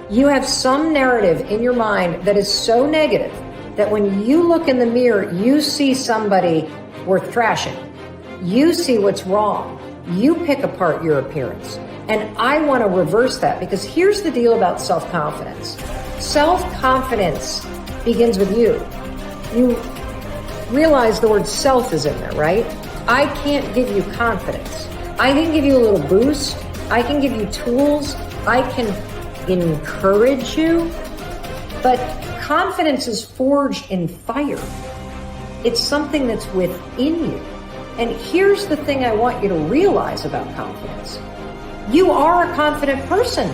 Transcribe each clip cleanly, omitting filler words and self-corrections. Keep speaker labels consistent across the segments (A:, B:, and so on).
A: You have some narrative in your mind that is so negative that when you look in the mirror, you see somebody worth trashing. You see what's wrong. You pick apart your appearance. And I want to reverse that, because here's the deal about self-confidence. Self-confidence begins with you. You realize the word self is in there, right? I can't give you confidence. I can give you a little boost. I can give you tools. I can encourage you. But confidence is forged in fire. It's something that's within you. And here's the thing I want you to realize about confidence. You are a confident person.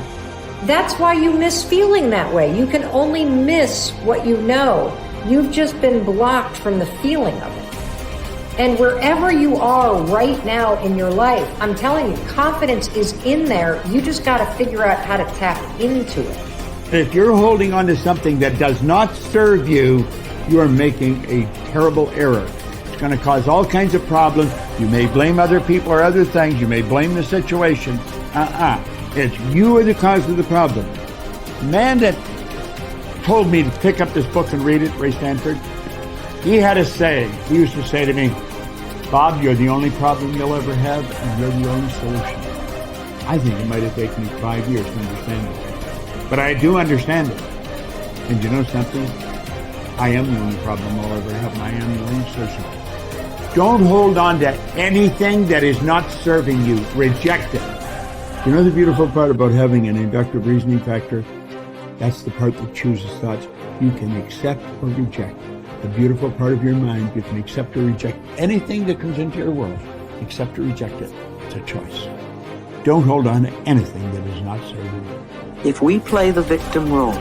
A: That's why you miss feeling that way. You can only miss what you know. You've just been blocked from the feeling of it. And wherever you are right now in your life, I'm telling you, confidence is in there. You just got to figure out how to tap into it.
B: If you're holding on to something that does not serve you, you are making a terrible error. It's going to cause all kinds of problems. You may blame other people or other things. You may blame the situation. It's you are the cause of the problem. The man that told me to pick up this book and read it, Ray Stanford, he had a saying. He used to say to me, Bob, you're the only problem you'll ever have, and you're the only solution. I think it might have taken me 5 years to understand it. But I do understand it. And you know something? I am the only problem I'll ever have, and I am the only solution. Don't hold on to anything that is not serving you. Reject it. You know the beautiful part about having an inductive reasoning factor? That's the part that chooses thoughts. You can accept or reject. The beautiful part of your mind, you can accept or reject anything that comes into your world. Accept or reject it. It's a choice. Don't hold on to anything that is not serving you.
C: If we play the victim role,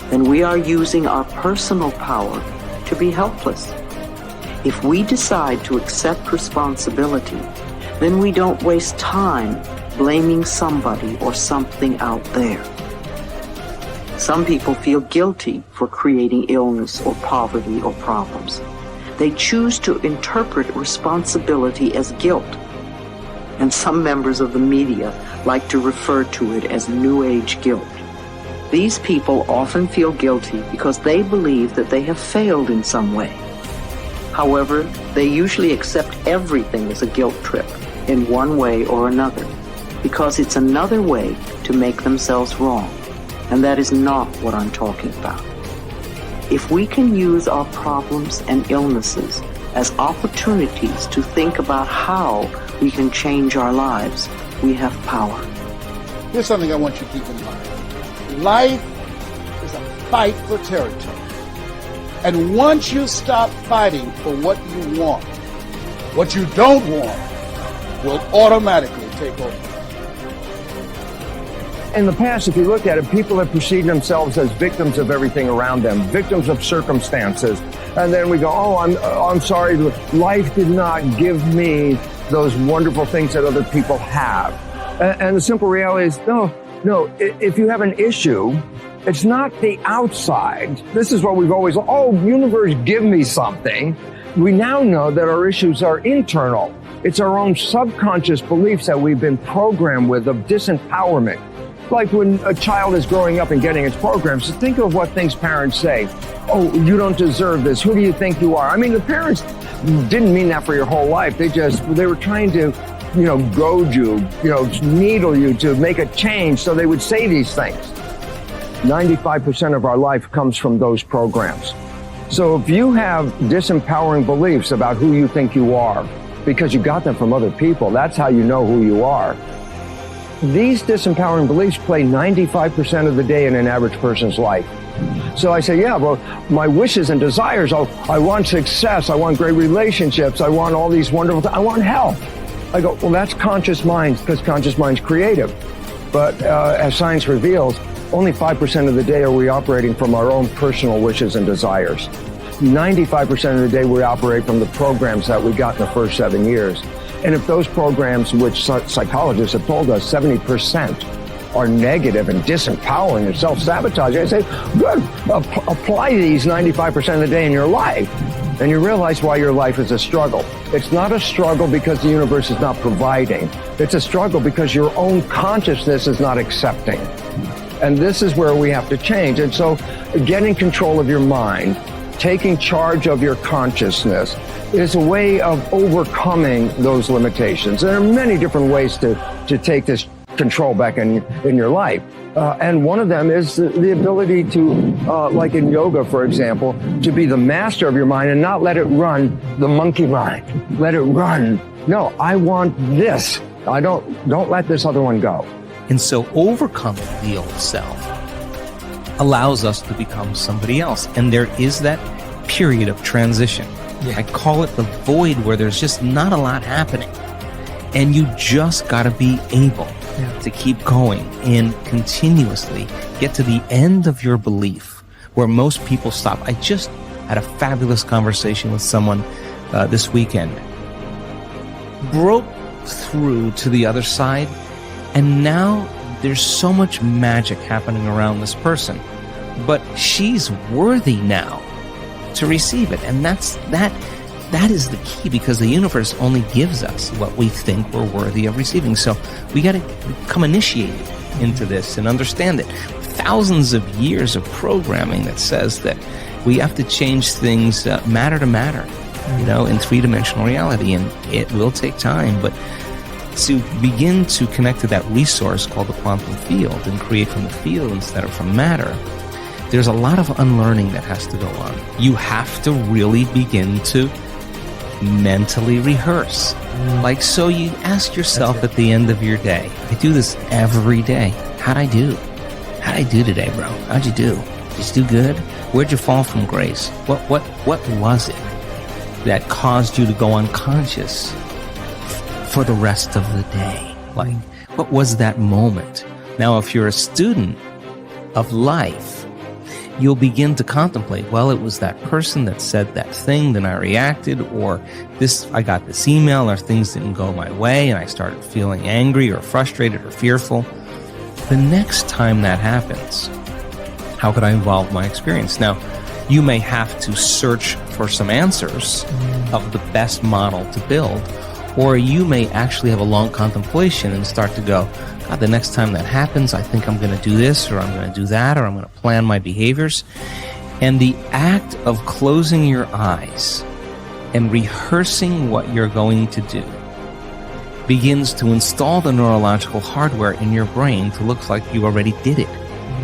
C: then we are using our personal power to be helpless. If we decide to accept responsibility, then we don't waste time blaming somebody or something out there. Some people feel guilty for creating illness or poverty or problems. They choose to interpret responsibility as guilt. And some members of the media like to refer to it as New Age guilt. These people often feel guilty because they believe that they have failed in some way. However, they usually accept everything as a guilt trip in one way or another, because it's another way to make themselves wrong. And that is not what I'm talking about. If we can use our problems and illnesses as opportunities to think about how we can change our lives, we have power.
D: Here's something I want you to keep in mind. Life is a fight for territory. And once you stop fighting for what you want, what you don't want will automatically take over.
E: In the past, if you look at it, people have perceived themselves as victims of everything around them, victims of circumstances. And then we go, I'm sorry, life did not give me those wonderful things that other people have. And the simple reality is, no, if you have an issue, it's not the outside. This is what we've always, universe, give me something. We now know that our issues are internal. It's our own subconscious beliefs that we've been programmed with of disempowerment. Like when a child is growing up and getting its programs, so think of what things parents say. Oh, you don't deserve this. Who do you think you are? I mean, the parents didn't mean that for your whole life. They were trying to, goad you, needle you to make a change. So they would say these things. 95% of our life comes from those programs. So if you have disempowering beliefs about who you think you are, because you got them from other people, that's how you know who you are. These disempowering beliefs play 95% of the day in an average person's life. So I say, my wishes and desires, I want success, I want great relationships, I want all these wonderful things, I want health. I go, that's conscious minds, because conscious mind's creative. But as science reveals, only 5% of the day are we operating from our own personal wishes and desires. 95% of the day we operate from the programs that we got in the first 7 years. And if those programs, which psychologists have told us 70% are negative and disempowering and self-sabotaging, I say, good, apply these 95% of the day in your life. And you realize why your life is a struggle. It's not a struggle because the universe is not providing. It's a struggle because your own consciousness is not accepting. And this is where we have to change. And so getting control of your mind, taking charge of your consciousness is a way of overcoming those limitations. There are many different ways to take this control back in your life. And one of them is the ability to, like in yoga, for example, to be the master of your mind and not let it run the monkey mind. Let it run. No, I want this. Don't let this other one go.
F: And so overcoming the old self allows us to become somebody else. And there is that period of transition. Yeah. I call it the void, where there's just not a lot happening. And you just got to be able to keep going and continuously get to the end of your belief, where most people stop. I just had a fabulous conversation with someone this weekend. Broke through to the other side, and now there's so much magic happening around this person. But she's worthy now to receive it. And that is the key, because the universe only gives us what we think we're worthy of receiving. So we got to become initiated into this and understand it. Thousands of years of programming that says that we have to change things matter to matter, in three-dimensional reality. And it will take time, but to begin to connect to that resource called the quantum field and create from the field instead of from matter, there's a lot of unlearning that has to go on. You have to really begin to mentally rehearse. Like, so you ask yourself at the end of your day, I do this every day. How'd I do? How'd I do today, bro? How'd you do? Did you do good? Where'd you fall from grace? What was it that caused you to go unconscious for the rest of the day? Like, what was that moment? Now, if you're a student of life, you'll begin to contemplate, well, it was that person that said that thing, then I reacted, or I got this email, or things didn't go my way, and I started feeling angry or frustrated or fearful. The next time that happens, how could I evolve my experience? Now, you may have to search for some answers of the best model to build, or you may actually have a long contemplation and start to go, God, the next time that happens, I think I'm going to do this, or I'm going to do that, or I'm going to plan my behaviors. And the act of closing your eyes and rehearsing what you're going to do begins to install the neurological hardware in your brain to look like you already did it.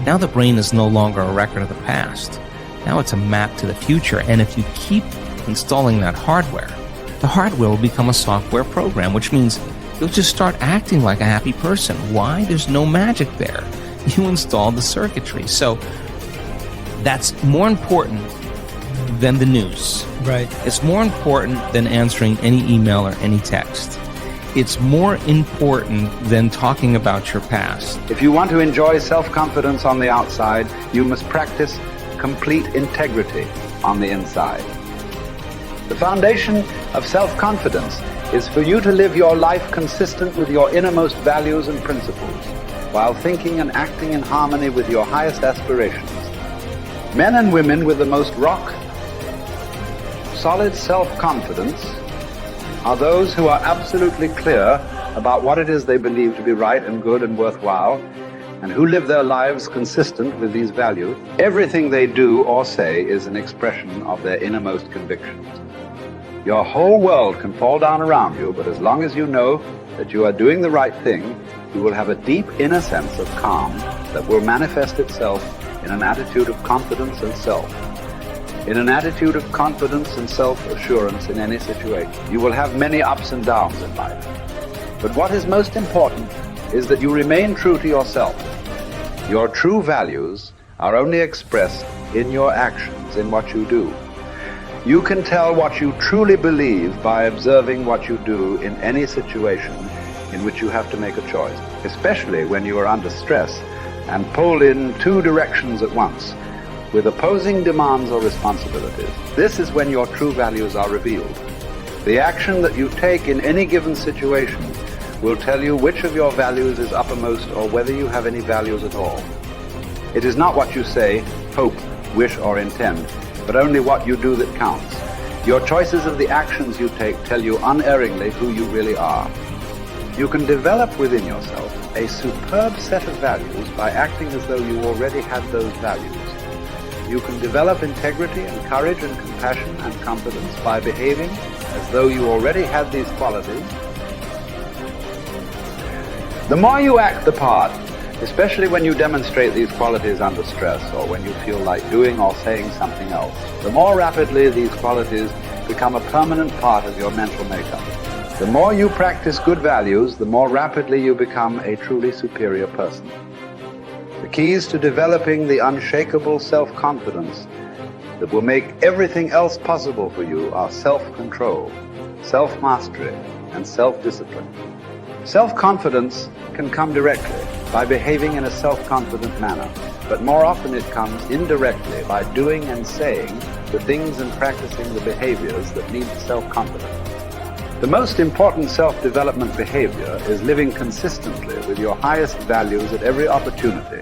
F: Now the brain is no longer a record of the past. Now it's a map to the future. And if you keep installing that hardware, the hardware will become a software program, which means you'll just start acting like a happy person. Why? There's no magic there. You installed the circuitry. So that's more important than the news.
G: Right.
F: It's more important than answering any email or any text. It's more important than talking about your past.
H: If you want to enjoy self-confidence on the outside, you must practice complete integrity on the inside. The foundation of self-confidence is for you to live your life consistent with your innermost values and principles, while thinking and acting in harmony with your highest aspirations. Men and women with the most solid self-confidence are those who are absolutely clear about what it is they believe to be right and good and worthwhile, and who live their lives consistent with these values. Everything they do or say is an expression of their innermost convictions. Your whole world can fall down around you, but as long as you know that you are doing the right thing, you will have a deep inner sense of calm that will manifest itself in an attitude of confidence and self. In an attitude of confidence and self-assurance in any situation. You will have many ups and downs in life. But what is most important is that you remain true to yourself. Your true values are only expressed in your actions, in what you do. You can tell what you truly believe by observing what you do in any situation in which you have to make a choice, especially when you are under stress and pulled in two directions at once, with opposing demands or responsibilities. This is when your true values are revealed. The action that you take in any given situation will tell you which of your values is uppermost or whether you have any values at all. It is not what you say, hope, wish, or intend, but only what you do that counts. Your choices of the actions you take tell you unerringly who you really are. You can develop within yourself a superb set of values by acting as though you already had those values. You can develop integrity and courage and compassion and confidence by behaving as though you already had these qualities. The more you act the part, especially when you demonstrate these qualities under stress or when you feel like doing or saying something else, the more rapidly these qualities become a permanent part of your mental makeup. The more you practice good values, the more rapidly you become a truly superior person. The keys to developing the unshakable self-confidence that will make everything else possible for you are self-control, self-mastery, and self-discipline. Self-confidence can come directly by behaving in a self-confident manner, but more often it comes indirectly by doing and saying the things and practicing the behaviors that lead to self-confidence. The most important self-development behavior is living consistently with your highest values at every opportunity